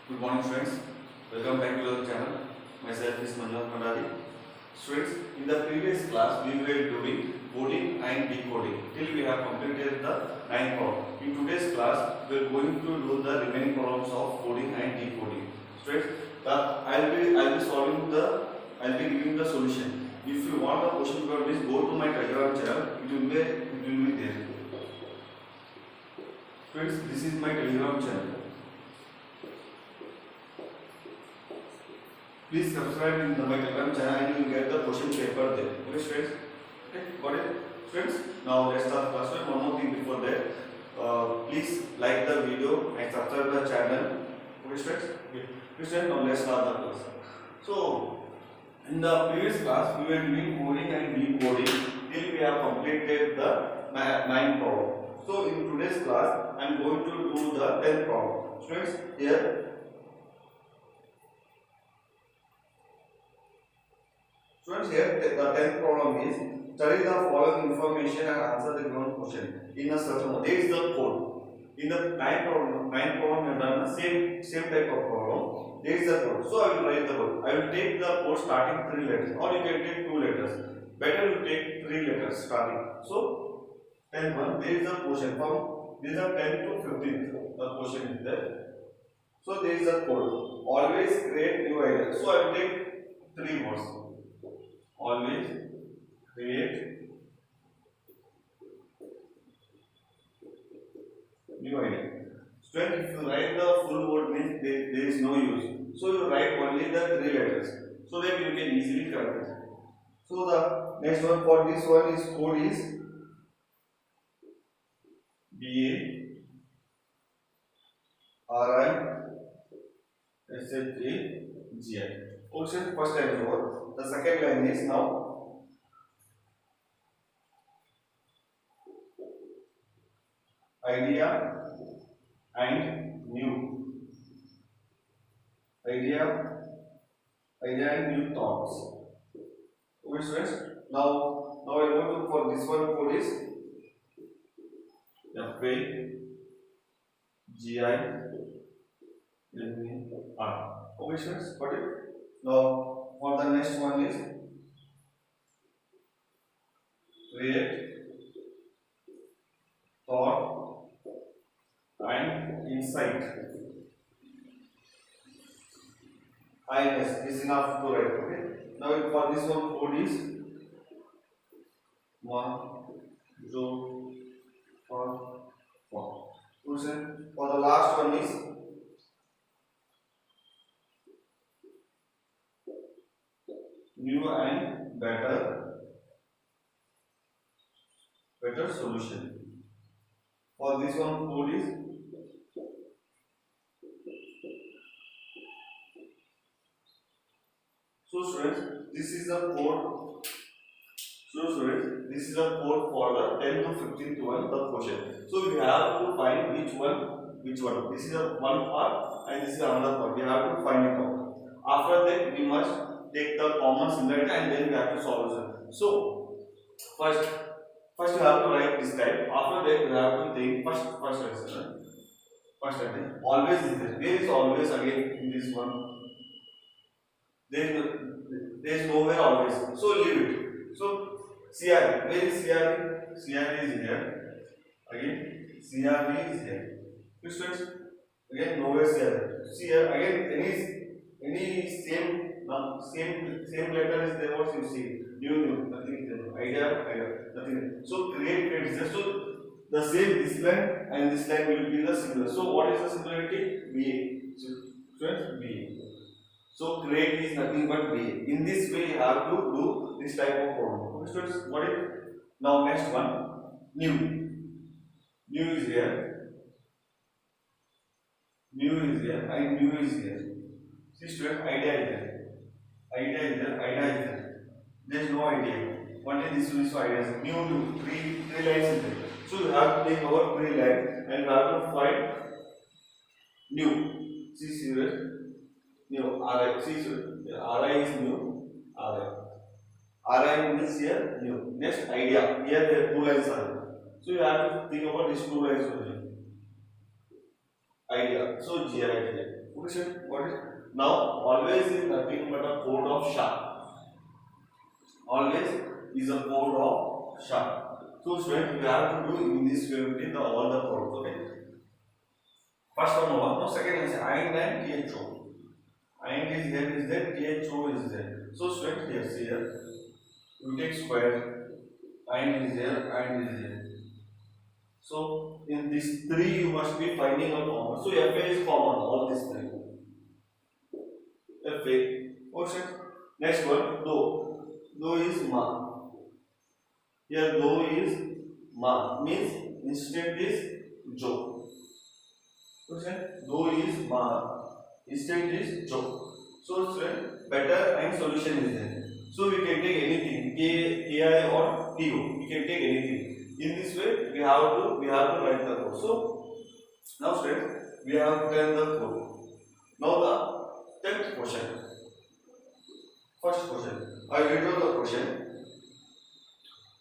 Good morning, students. Welcome back to our channel. Myself is Manoj Mandari. Students, in the previous class, we were doing coding and decoding till we have completed the 9th problem. In today's class, we are going to do the remaining problems of coding and decoding. Students, I'll be giving the solution. If you want the question paper, please go to my Telegram channel. It will be there. Students, this is my Telegram channel. Please subscribe in my Telegram channel and you will get the question paper there. Okay, students? Okay, got it? Students, now let's start the class. One more thing before that. Please like the video and subscribe the channel. Okay, students? Okay. Students, now let's start the class. So, in the previous class, we were doing coding and decoding till we have completed the 9th problem. So, in today's class, I am going to do the 10th problem. Students, here. Students, here the 10th problem is study the following information and answer the given question in a certain way. There is the code. In the 9th problem we have done the same type of problem. There is the code. So I will write the code. I will take the code starting 3 letters, or you can take 2 letters. Better you take 3 letters starting. So 10th one, there is a question from these are 10 to 15. The question is there. So there is a code. Always create new idea. So I will take 3 words. Always create new idea. Student, if you write the full word means there is no use. So you write only the 3 letters so that you can easily correct it. So the next one for this one is code is BARISHAGI. Question first line is over. The second line is now idea and new thoughts. Okay, students. Now I want to for this one code is FAGINR. Okay, students. Got it. Now for the next one is create thought and insight. INS is enough to write. Okay. Now for this one code is 1 0 4 4. For the last one is new and better solution. For this one code is students, this is the code. This is the code for the 10 to 15th one, the question. So we have to find which one. This is a one part and this is another part. We have to find it out. After that, we must take the common similarity and then we have to solve it. So first you have to write this type. After that, you have to think first lesson. Always is there. Where is always again in this one? There is nowhere always. So leave it. So CRE. Where is CRE? CRE is here. Again CRE is here. Students, again nowhere CRE. Here again any same letter is there. What you see? New nothing is there. Idea nothing. So create is there. So the same this line and this line will be the similar. So what is the similarity? BA. So students, BA. So create is nothing but BA. In this way, you have to do this type of problem. Okay, students, got it? Now next one, new. New is here. And new is here. See students, idea is there. Idea is there. There is no idea. Only this is idea. New, three lines is there. So you have to take over 3 lines and you have to find new. See students. New RI. See, RI is new. RI means here new. Next idea. Here there are 2 lines are there. So you have to think about these 2 lines only. Idea. So GI here. Okay, sir. What is now? Always is nothing but a code of SHA. Always is a code of SHA. So, student, we have to do in this way with all the codes. Okay. First one over. Now, second is IND and THO. IND is there, THO is there. So, student, here, see here. You take square. IND is there, IND is there. So, in these three, you must be finding a common. So, FA is common, all these three. FA. Okay. Next one, do. Do is ma. Here, do is ma. Means instant is jo. Okay. Do is ma. Instant is jo. So, student, better and solution is there. So, we can take anything, KI or TO. We can take anything. In this way, we have to write the code. So, now, student, we have done the code. Now, the 10th question. First question. I read out the question.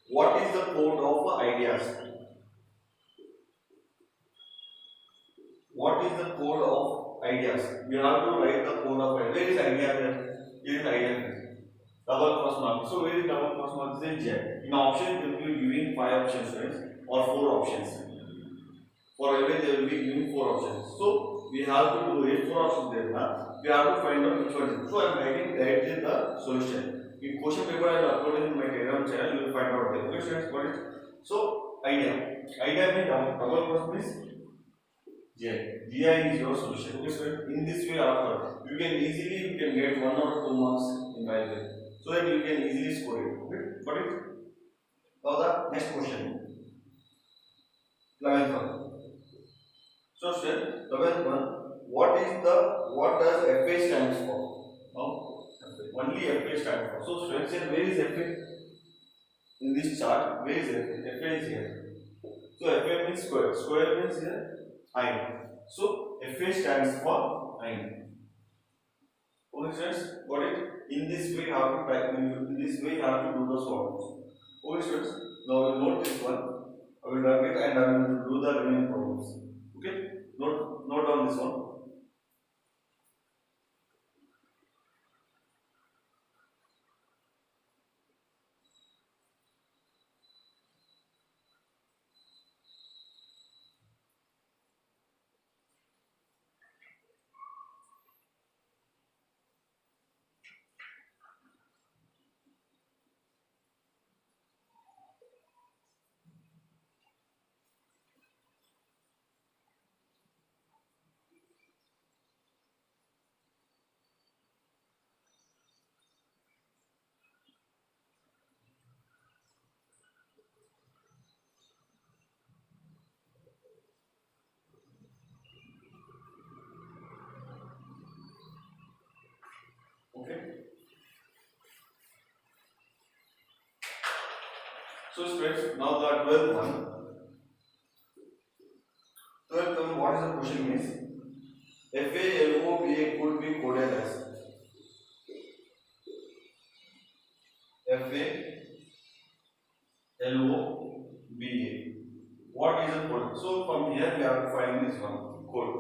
What is the code of ideas? What is the code of ideas? We have to write the code of ideas. Where is idea here? Here is idea. Double cross mark. So where is double cross mark? This is Z. In option, they will be giving 5 options, friends, or 4 options. For every they will be giving 4 options. So we have to do it. 4 options there. We have to find out which one is. So I am writing directly the solution. In question paper I will upload in my Telegram channel. You will find out there. Okay, students, got it? So idea. Idea means double cross means J. GI is your solution. Okay, students. In this way, after you can easily get 1 or 2 marks in Biology, so that you can easily score it. Okay, got it? Now the next question. 11th one. So, student, 11th one. What does FA stands for? Now, only FA stands for. So, students, where is FA? In this chart, where is FA? FA is here. So, FA means square. Square means here I. So, FA stands for I. Okay, students, got it? In this way, you have to type. In this way, you have to do the solves. Okay, students. Now, we will note this one. I will write it and I will do the remaining problems. Okay, note down this one. Okay. So, students, now the 12th one. 12th one, what is the question means? FALOBA could be coded as FALOBA. What is the code? So, from here we have to find this one code.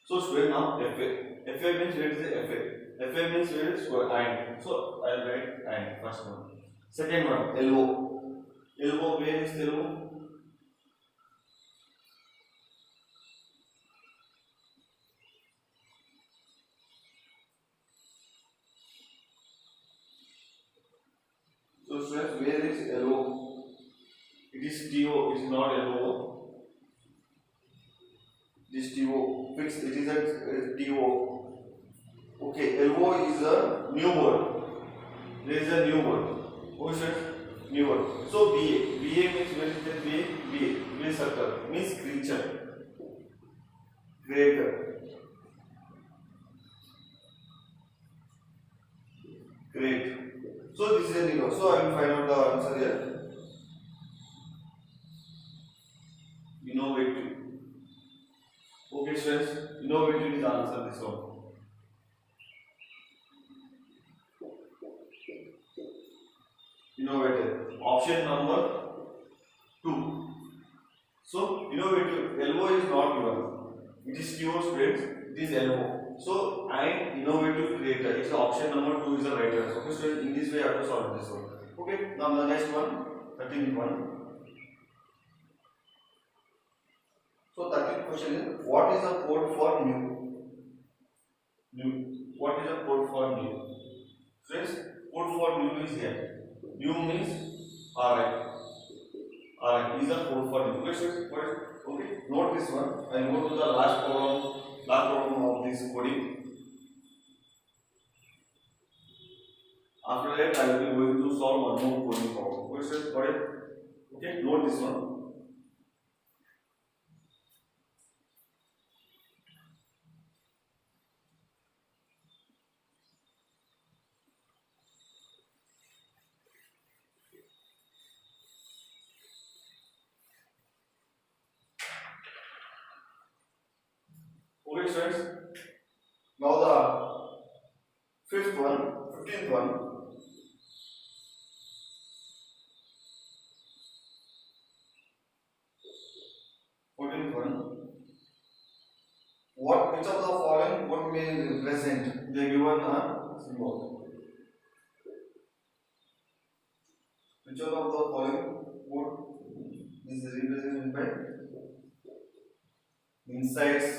So, student, now FA means where is the FA? FA means where is square and. So, I will write and first one. Second one, LO. LO, where is LO? So, students, where is LO? It is TO, it is not LO. This TO, fixed, it is a TO. Okay, LO is a new word. There is a new word. Okay, students, new word. So, BA. BA means where is the BA? BA. BA circle means creature. Creator. Great. So, this is a new word. So, I will find out the answer here. Innovative. Okay, students, innovative is the answer. This one. Innovative. Option number 2. So, innovative. LO is not given. It is TO students. It is LO. So and innovative creator. It's option number 2 is the right answer. Okay, so in this way I have to solve this one. Okay, now the next one, 13th one. So 13th question is, what is the code for new? New. What is the code for new? Friends, code for new is here. New means RI. RI is the code for new. Okay, note this one. I go to the last problem of this coding. After that, I will be going to solve one more coding problem. Questions? Got it? Okay, note this one. Okay, friends. Now the 15th one. 14th one. Which of the following what may represent? They given a symbol. Which of the following what is represented by insights,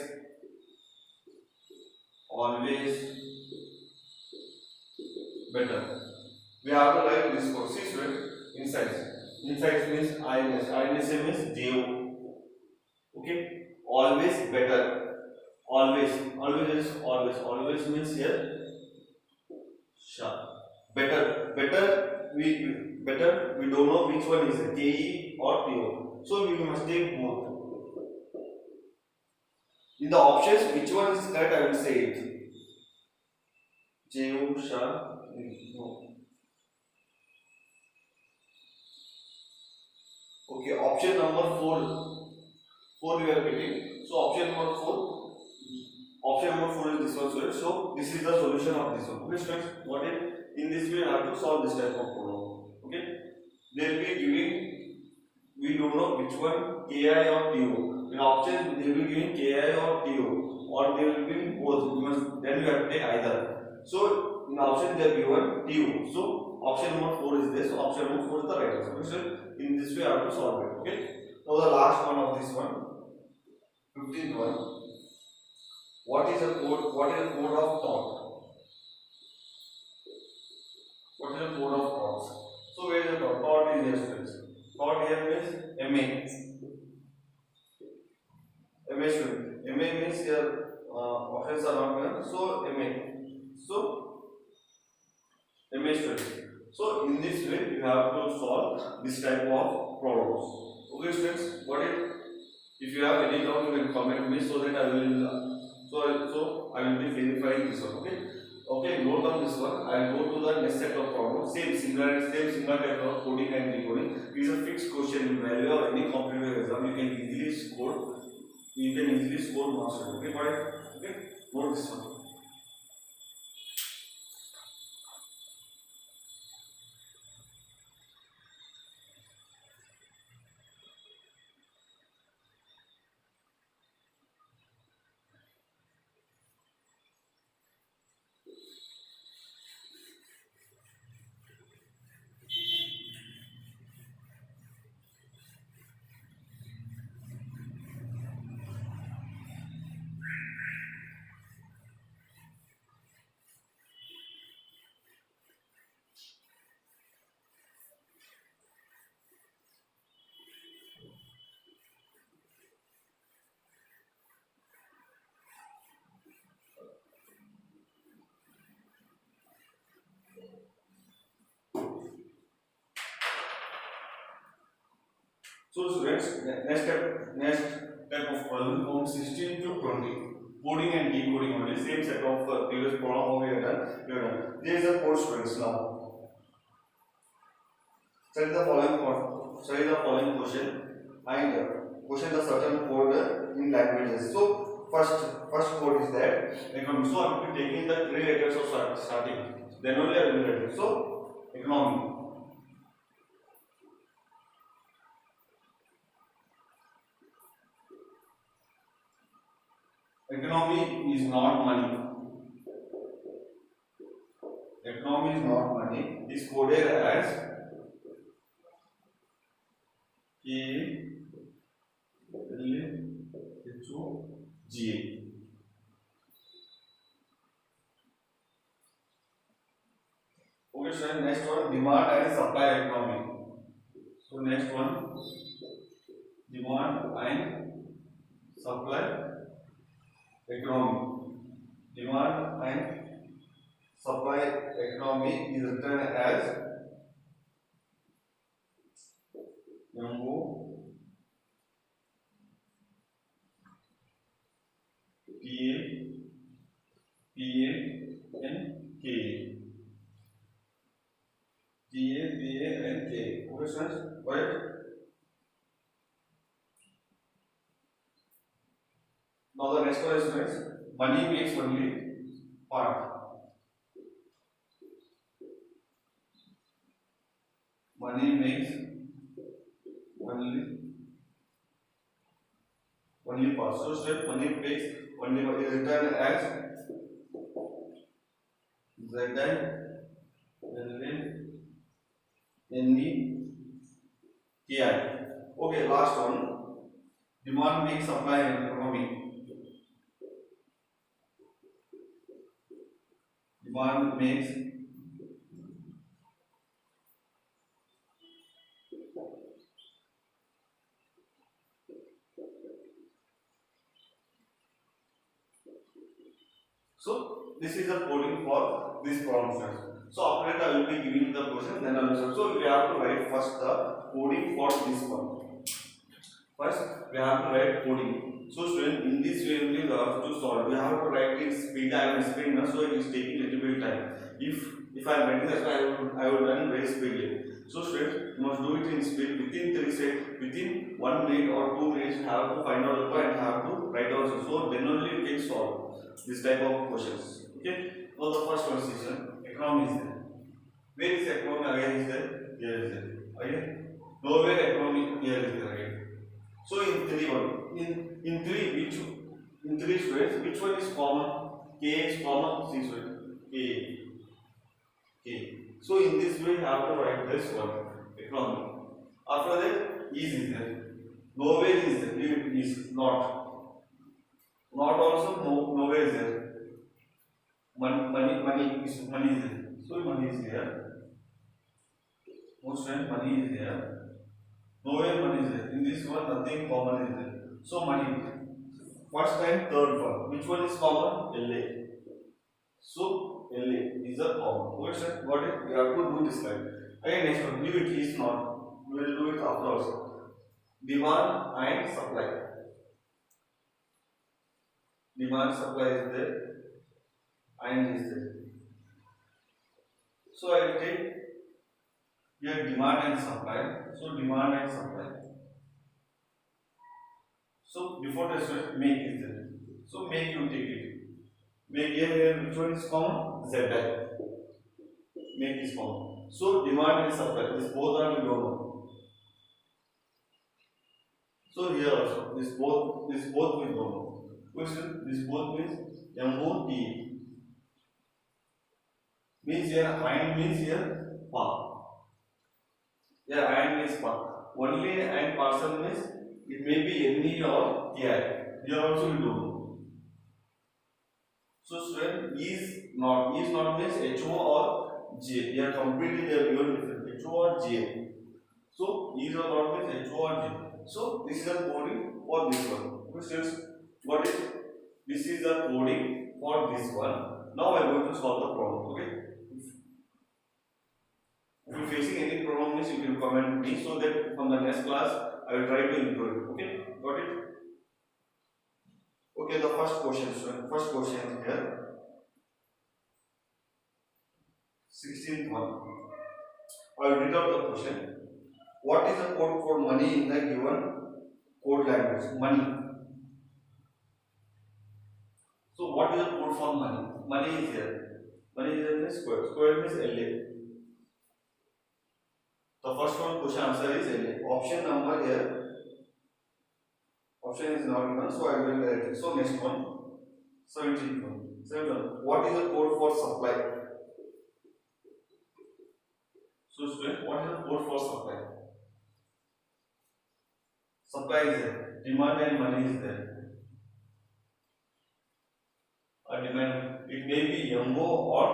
always, better? We have to write this code. See, student, insights. Insights means INS. INS means JO. Okay. Always, better. Always is always. Always means here sharp. Better we don't know which one is KE or TO. So we must take both. In the options, which one is correct? I will say it. JO sharp. No. Okay, option number 4 we are getting. So option number 4. Option number 4 is this one, students. So this is the solution of this one. Okay, students. What is in this way? I have to solve this type of problem. Okay. They will be giving. We don't know which one KI or TO. In options, they will be giving KI or TO, or they will be giving both. Then you have to take either. So in option they are given TO. So option number 4 is this. So option number 4 is the right answer. So in this way, I have to solve it. Okay. Now the last one of this one, 15th one. What is the code? What is the code of thought? What is the code of thoughts? So where is the thought? Thought is here, students. Thought here means MA. MA student. MA means here options are not given. So MA. So MA student. So in this way, you have to solve this type of problems. Okay, students. What if you have any doubt, you can comment me so that I will. So I will be verifying this one. Okay, note down this one. I will go to the next set of problems. Same similar type of coding and decoding. It is a fixed question value of any competitive exam. You can easily score. You can easily score marks. Okay, got it? Okay, note this one. So students, next type of problem from 16 to 20. Coding and decoding only, same set of previous problem we have done. There is a code, students. Now study the following question and question the certain code in languages. So first code is that economy. So I will be taking the 3 letters of starting. Then only I will write it. So economy. Economy is not money. Economy is not money. Is coded as KLHOGA. Okay, so next one, demand and supply economy. So next one, demand and supply economy. Demand and supply economy is written as MO PANK. Okay, friends, right? Now the next one is friends, money makes only part. Money makes only part. So step money makes only part is written as ZNNEKI. Okay, last one. Demand makes supply economy. Demand makes so this is the coding for this problem set. So after that I will be giving the question, then I will solve. So we have to write first the coding for this one. First we have to write coding. So student, in this way only we have to solve. We have to write in speed. I am speeding now, so it is taking little bit time. If I am writing that, I will run very speedily. So students, you must do it in speed within 3 seconds, within 1 minute or 2 minutes. You have to find out the point and have to write also. So then only you can solve this type of questions. Okay. Now the first one is economy is there. Where is economy again is there? Here is there. Again, nowhere economy here is there again. So in 3 in 3 which in 3 students which one is common? K is common. See student, K. So in this way you have to write this one economy. After that is there. Nowhere is there. Is not also nowhere is there. Money is there. So money is there. Most time money is there. Nowhere money is there. In this one nothing common is there. So money. First time third one. Which one is common? LA. So LA is a common. Okay, sir. Got it? We have to do this line. Again next one. Leave it is not. We will do it after also. Demand and supply. Demand supply is there. And is there. So I will take here demand and supply. So demand and supply. So before this make is there. So make you take it. Make here which one is common? ZI. Make is common. So demand and supply. This both are we don't know. So here also this both we don't know. Question this both means MOT. Means here iron means here pa. Here iron means pa. Only and parcel means it may be NE or TI. Here also we don't know. So student is not means HO or J. They are completely they are given different HO or J. So is or not means HO or J. So this is the coding for this one. Okay students, what is this is the coding for this one. Now I am going to solve the problem. Okay. If you are facing any problem, you can comment me so that from the next class I will try to improve it. Okay, got it? Okay, the first question is here. 16th one. I will read out the question. What is the code for money in the given code language? Money. So what is the code for money? Money is here. Money is here square. Square means LA. The first one question answer is LA. Option number here. Option is not given, so I will write it. So next one. 17th one. 7th. What is the code for supply? So student, what is the code for supply? Supply is there. Demand and money is there. A demand. It may be MO or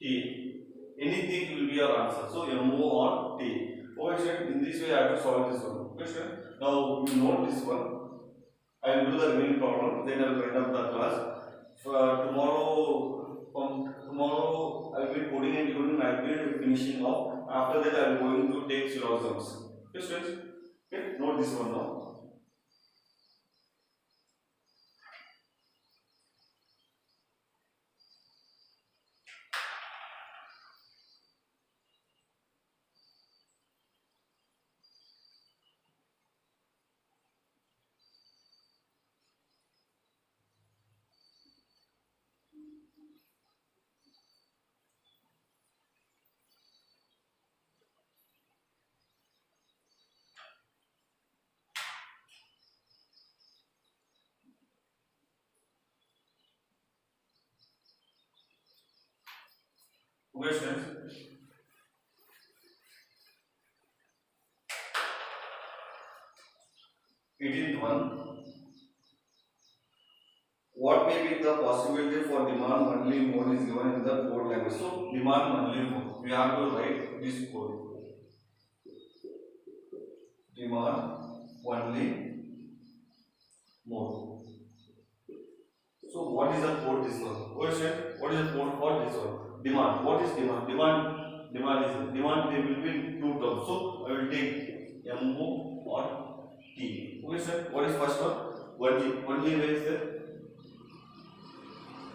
T. Anything will be your answer. So MO or T. Okay, student. In this way, I have to solve this one. Okay, student. Now you note this one. I will do the remaining problem. Then I will end up the class. Tomorrow I will be coding and decoding. I will be finishing off. After that, I am going to take syllogisms. Okay, students. Okay, note this one now. Okay, students. 18th one. What may be the possibility for demand monthly mode is given in the code language. So demand monthly mode. We have to write this code. Demand monthly mode. So what is the code this one? What is the code for this one? Demand. What is demand? Demand is demand. There will be two terms. So I will take MO or T. Okay, sir. What is first one? Only where is there?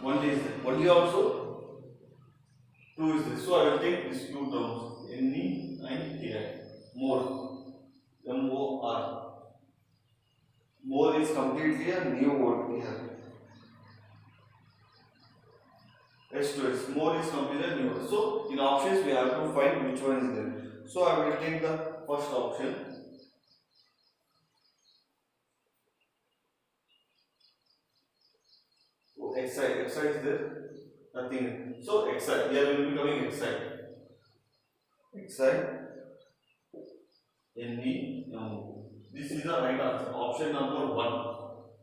Only is there. Only also two is there. So I will take these two terms. NE and TI. More. MOR. More is completely a new word here. S2S. More is completely a new word. So in options we have to find which one is there. So I will take the first option. So XI is there. Nothing. So XI. Here will be coming XI. NE. This is the right answer. Option number 1.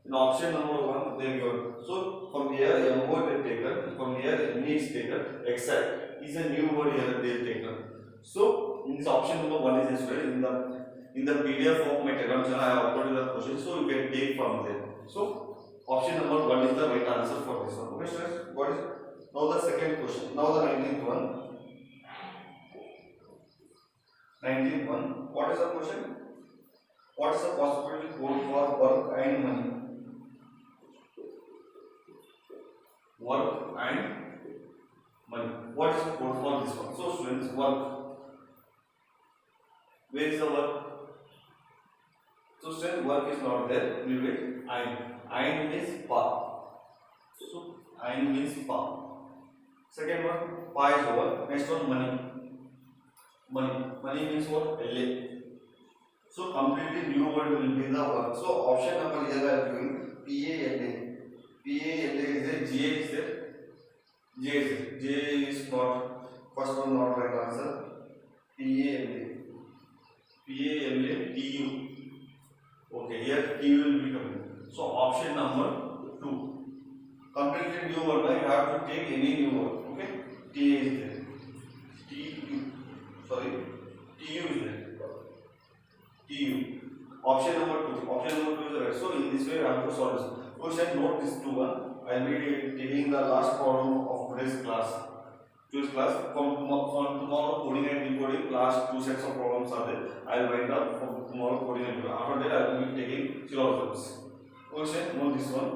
In option number 1, there you are. So from here, MO is taken. From here, NE is taken. XI is a new word here they taken. So in this option number 1 is as well. In the PDF of my Telegram channel, I have uploaded the question, so you can take from there. So option number 1 is the right answer for this one. Okay, students. What is now the second question? Now the 19th one. 19th one. What is the question? What is the possibility code for work and money? Work and money. What is the code for this one? So students, work. Where is the work? So students, work is not there. We will ein. Ein means pa. So ein means pa. Second one, pa is over. Next one, money. Money means what? LA. So completely new word will be the work. So option number here I am giving PALA. PALA is there. GA is there. J is not. First one not right answer. PALA. TU. Okay, here TU will be coming. So option number 2. Completely new word. You have to take any new word. Okay. T is there. TU is there. TU. Option number 2. Option number 2 is right. So in this way, I have to solve this. Question note this 2 one. I will be taking the last problem of today's class. From tomorrow coding and decoding. Last 2 sets of problems are there. I will wind up from tomorrow coding and decoding. After that, I will be taking syllogisms. Question note this one.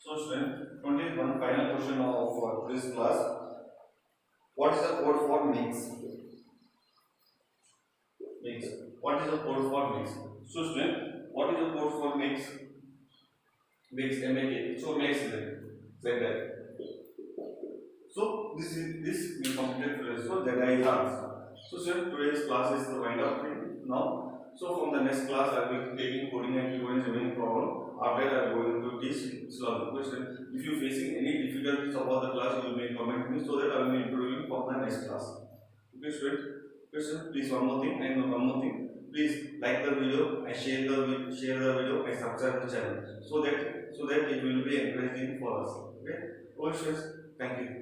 So student, 21 final question of this class. What is the code for mix? mix. What is the code for mix? So student, what is the code for mix? Mix MAK. So mix is ZI. So this we completed today. So ZI is answer. So student, today's class is the wind up now. So from the next class, I will be taking coding and equivalence remaining problem. After that, I will going to teach Islamic question. If you are facing any difficulties about the class, you may comment me so that I will be improving for the next class. Okay, student. Question. Please one more thing and one more thing. Please like the video and share the video and subscribe the channel so that it will be encouraging for us. Okay. Okay, students. Thank you.